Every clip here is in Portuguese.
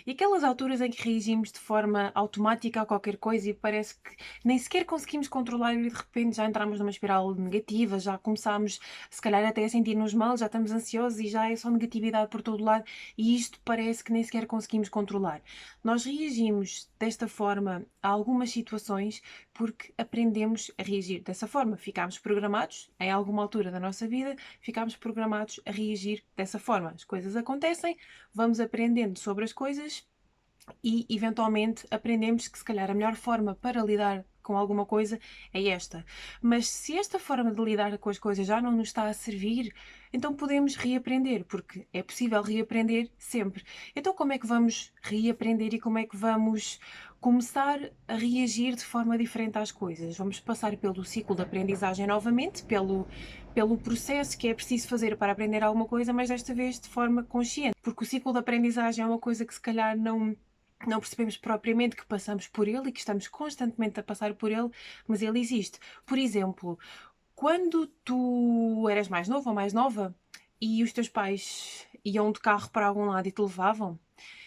E aquelas alturas em que reagimos de forma automática a qualquer coisa e parece que nem sequer conseguimos controlar e de repente já entramos numa espiral negativa, já começámos se calhar até a sentir-nos mal, já estamos ansiosos e já é só negatividade por todo lado e isto parece que nem sequer conseguimos controlar. Nós reagimos desta forma a algumas situações porque aprendemos a reagir dessa forma. Ficámos programados, em alguma altura da nossa vida, ficámos programados a reagir dessa forma. As coisas acontecem, vamos aprendendo sobre as coisas e eventualmente aprendemos que se calhar a melhor forma para lidar com alguma coisa é esta. Mas se esta forma de lidar com as coisas já não nos está a servir, então podemos reaprender, porque é possível reaprender sempre. Então como é que vamos reaprender e como é que vamos começar a reagir de forma diferente às coisas? Vamos passar pelo ciclo de aprendizagem novamente, pelo processo que é preciso fazer para aprender alguma coisa, mas desta vez de forma consciente, porque o ciclo de aprendizagem é uma coisa que se calhar não percebemos propriamente que passamos por ele e que estamos constantemente a passar por ele, mas ele existe. Por exemplo, quando tu eras mais novo ou mais nova e os teus pais iam de carro para algum lado e te levavam,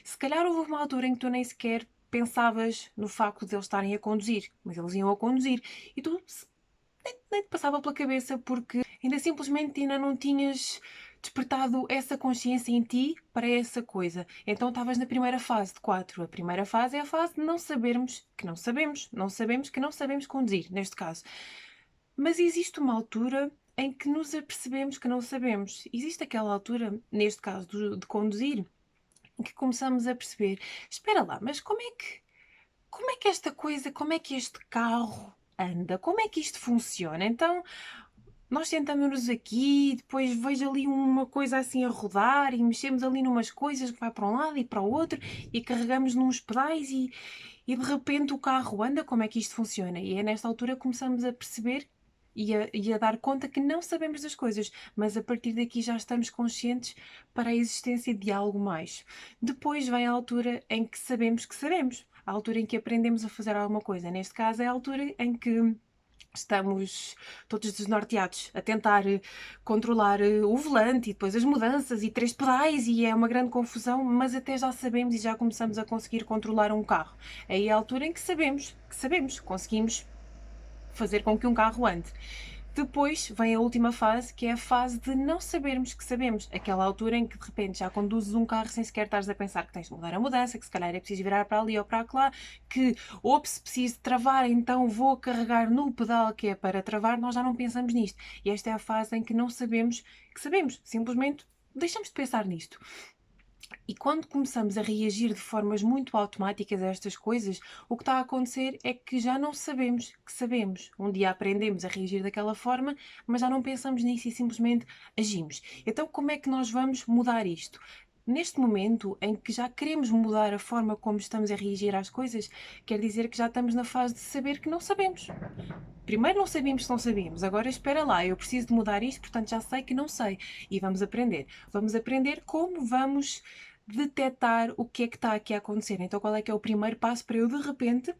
se calhar houve uma altura em que tu nem sequer pensavas no facto de eles estarem a conduzir, mas eles iam a conduzir e tu nem te passava pela cabeça porque ainda simplesmente ainda não tinhas despertado essa consciência em ti para essa coisa. Então estavas na primeira fase de 4. A primeira fase é a fase de não sabermos que não sabemos, não sabemos que não sabemos conduzir, neste caso. Mas existe uma altura em que nos apercebemos que não sabemos. Existe aquela altura, neste caso de conduzir, em que começamos a perceber, espera lá, mas como é que esta coisa, como é que este carro anda? Como é que isto funciona? Então, nós sentamos-nos aqui, depois vejo ali uma coisa assim a rodar e mexemos ali numas coisas que vai para um lado e para o outro e carregamos nos pedais e de repente o carro anda, como é que isto funciona? E é nesta altura que começamos a perceber e a dar conta que não sabemos das coisas, mas a partir daqui já estamos conscientes para a existência de algo mais. Depois vem a altura em que sabemos, a altura em que aprendemos a fazer alguma coisa. Neste caso é a altura em que estamos todos desnorteados a tentar controlar o volante e depois as mudanças e 3 pedais e é uma grande confusão, mas até já sabemos e já começamos a conseguir controlar um carro. Aí é a altura em que sabemos, conseguimos fazer com que um carro ande. Depois vem a última fase, que é a fase de não sabermos que sabemos. Aquela altura em que de repente já conduzes um carro sem sequer estares a pensar que tens de mudar a mudança, que se calhar é preciso virar para ali ou para lá, que se preciso travar, então vou carregar no pedal que é para travar, nós já não pensamos nisto. E esta é a fase em que não sabemos que sabemos. Simplesmente deixamos de pensar nisto. E quando começamos a reagir de formas muito automáticas a estas coisas, o que está a acontecer é que já não sabemos que sabemos. Um dia aprendemos a reagir daquela forma, mas já não pensamos nisso e simplesmente agimos. Então, como é que nós vamos mudar isto? Neste momento em que já queremos mudar a forma como estamos a reagir às coisas, quer dizer que já estamos na fase de saber que não sabemos. Primeiro não sabíamos que não sabíamos, agora espera lá, eu preciso de mudar isto, portanto já sei que não sei. E vamos aprender. Vamos aprender como vamos detectar o que é que está aqui a acontecer. Então qual é que é o primeiro passo para eu de repente,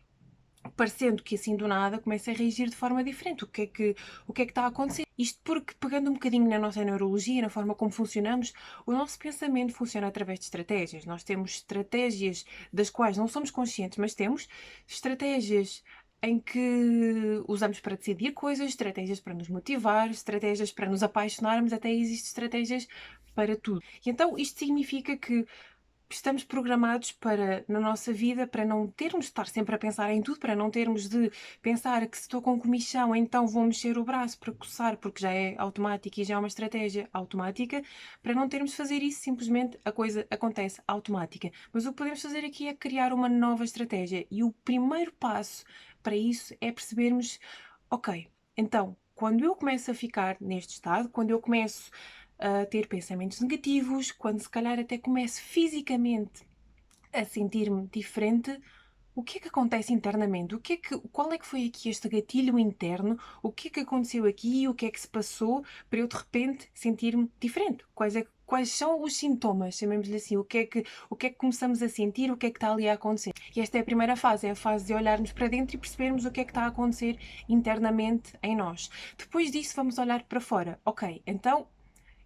parecendo que assim do nada, comece a reagir de forma diferente? O que é que está a acontecer? Isto porque, pegando um bocadinho na nossa neurologia, na forma como funcionamos, o nosso pensamento funciona através de estratégias. Nós temos estratégias das quais não somos conscientes, mas temos estratégias em que usamos para decidir coisas, estratégias para nos motivar, estratégias para nos apaixonarmos, até existem estratégias para tudo. E então isto significa que estamos programados para, na nossa vida, para não termos de estar sempre a pensar em tudo, para não termos de pensar que se estou com comichão, então vou mexer o braço para coçar, porque já é automático e já é uma estratégia automática, para não termos de fazer isso, simplesmente a coisa acontece automática. Mas o que podemos fazer aqui é criar uma nova estratégia e o primeiro passo para isso é percebermos, ok, então, quando eu começo a ficar neste estado, quando eu começo a ter pensamentos negativos, quando se calhar até começo fisicamente a sentir-me diferente, o que é que acontece internamente? Qual é que foi aqui este gatilho interno? O que é que aconteceu aqui? O que é que se passou para eu de repente sentir-me diferente? Quais são os sintomas, chamemos-lhe assim? O que é que começamos a sentir? O que é que está ali a acontecer? E esta é a primeira fase, é a fase de olharmos para dentro e percebermos o que é que está a acontecer internamente em nós. Depois disso, vamos olhar para fora. Ok, então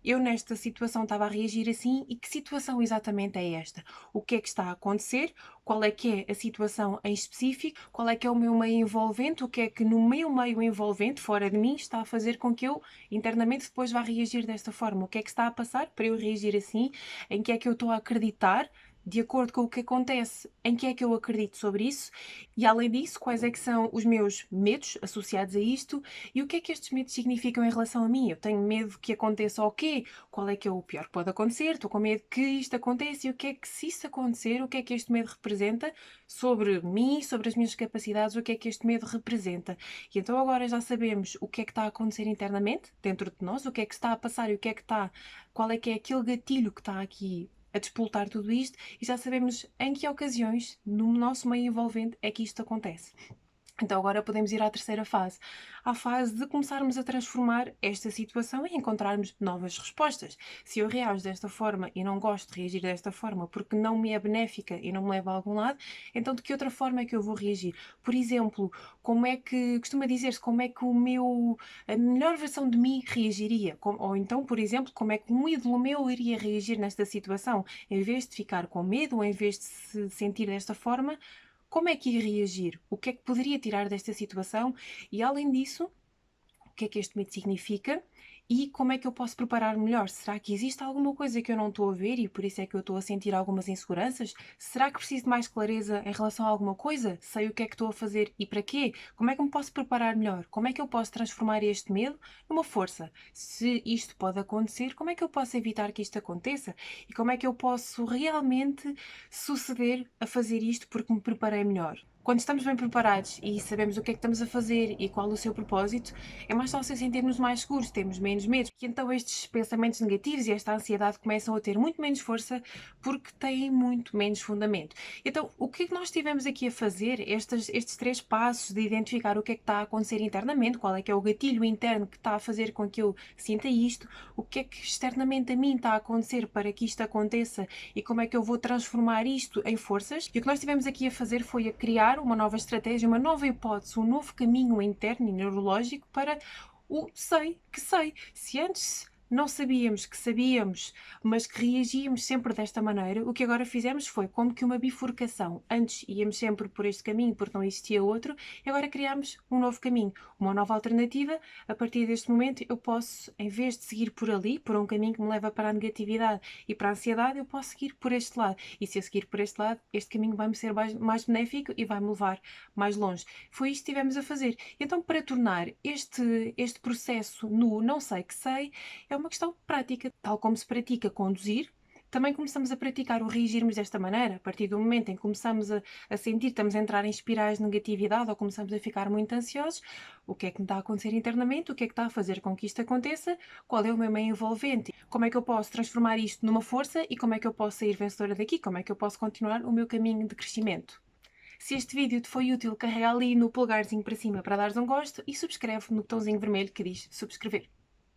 eu nesta situação estava a reagir assim e que situação exatamente é esta? O que é que está a acontecer? Qual é que é a situação em específico? Qual é que é o meu meio envolvente? O que é que no meu meio envolvente, fora de mim, está a fazer com que eu internamente depois vá reagir desta forma? O que é que está a passar para eu reagir assim? Em que é que eu estou a acreditar? De acordo com o que acontece, em que é que eu acredito sobre isso? E além disso, quais é que são os meus medos associados a isto? E o que é que estes medos significam em relação a mim? Eu tenho medo que aconteça o quê? Qual é que é o pior que pode acontecer? Estou com medo que isto aconteça e o que é que, se isso acontecer, o que é que este medo representa sobre mim, sobre as minhas capacidades, o que é que este medo representa? E então agora já sabemos o que é que está a acontecer internamente, dentro de nós, o que é que está a passar e o que é que está, qual é que é aquele gatilho que está aqui a despoltar tudo isto e já sabemos em que ocasiões, no nosso meio envolvente, é que isto acontece. Então agora podemos ir à terceira fase, à fase de começarmos a transformar esta situação e encontrarmos novas respostas. Se eu reajo desta forma e não gosto de reagir desta forma porque não me é benéfica e não me leva a algum lado, então de que outra forma é que eu vou reagir? Por exemplo, como é que, costuma dizer-se, como é que a melhor versão de mim reagiria? Ou então, por exemplo, como é que um ídolo meu iria reagir nesta situação? Em vez de ficar com medo ou em vez de se sentir desta forma, como é que ia reagir? O que é que poderia tirar desta situação? E além disso, o que é que este medo significa e como é que eu posso preparar melhor? Será que existe alguma coisa que eu não estou a ver e por isso é que eu estou a sentir algumas inseguranças? Será que preciso de mais clareza em relação a alguma coisa? Sei o que é que estou a fazer e para quê? Como é que me posso preparar melhor? Como é que eu posso transformar este medo numa força? Se isto pode acontecer, como é que eu posso evitar que isto aconteça? E como é que eu posso realmente suceder a fazer isto porque me preparei melhor? Quando estamos bem preparados e sabemos o que é que estamos a fazer e qual o seu propósito, é mais fácil sentirmos mais seguros, temos menos medo. E então estes pensamentos negativos e esta ansiedade começam a ter muito menos força porque têm muito menos fundamento. Então, o que é que nós tivemos aqui a fazer? Estes três passos de identificar o que é que está a acontecer internamente, qual é que é o gatilho interno que está a fazer com que eu sinta isto, o que é que externamente a mim está a acontecer para que isto aconteça e como é que eu vou transformar isto em forças. E o que nós tivemos aqui a fazer foi a criar uma nova estratégia, uma nova hipótese, um novo caminho interno e neurológico para o sei que sei. Se antes não sabíamos que sabíamos, mas que reagíamos sempre desta maneira, o que agora fizemos foi como que uma bifurcação. Antes íamos sempre por este caminho porque não existia outro, e agora criámos um novo caminho, uma nova alternativa. A partir deste momento eu posso, em vez de seguir por ali, por um caminho que me leva para a negatividade e para a ansiedade, eu posso seguir por este lado. E se eu seguir por este lado, este caminho vai-me ser mais benéfico e vai-me levar mais longe. Foi isto que estivemos a fazer. Então, para tornar este processo no não sei que sei, é uma questão prática. Tal como se pratica conduzir, também começamos a praticar o reagirmos desta maneira. A partir do momento em que começamos a sentir que estamos a entrar em espirais de negatividade ou começamos a ficar muito ansiosos, o que é que me está a acontecer internamente? O que é que está a fazer com que isto aconteça? Qual é o meu meio envolvente? Como é que eu posso transformar isto numa força e como é que eu posso sair vencedora daqui? Como é que eu posso continuar o meu caminho de crescimento? Se este vídeo te foi útil, carrega ali no polegarzinho para cima para dares um gosto e subscreve no botãozinho vermelho que diz subscrever.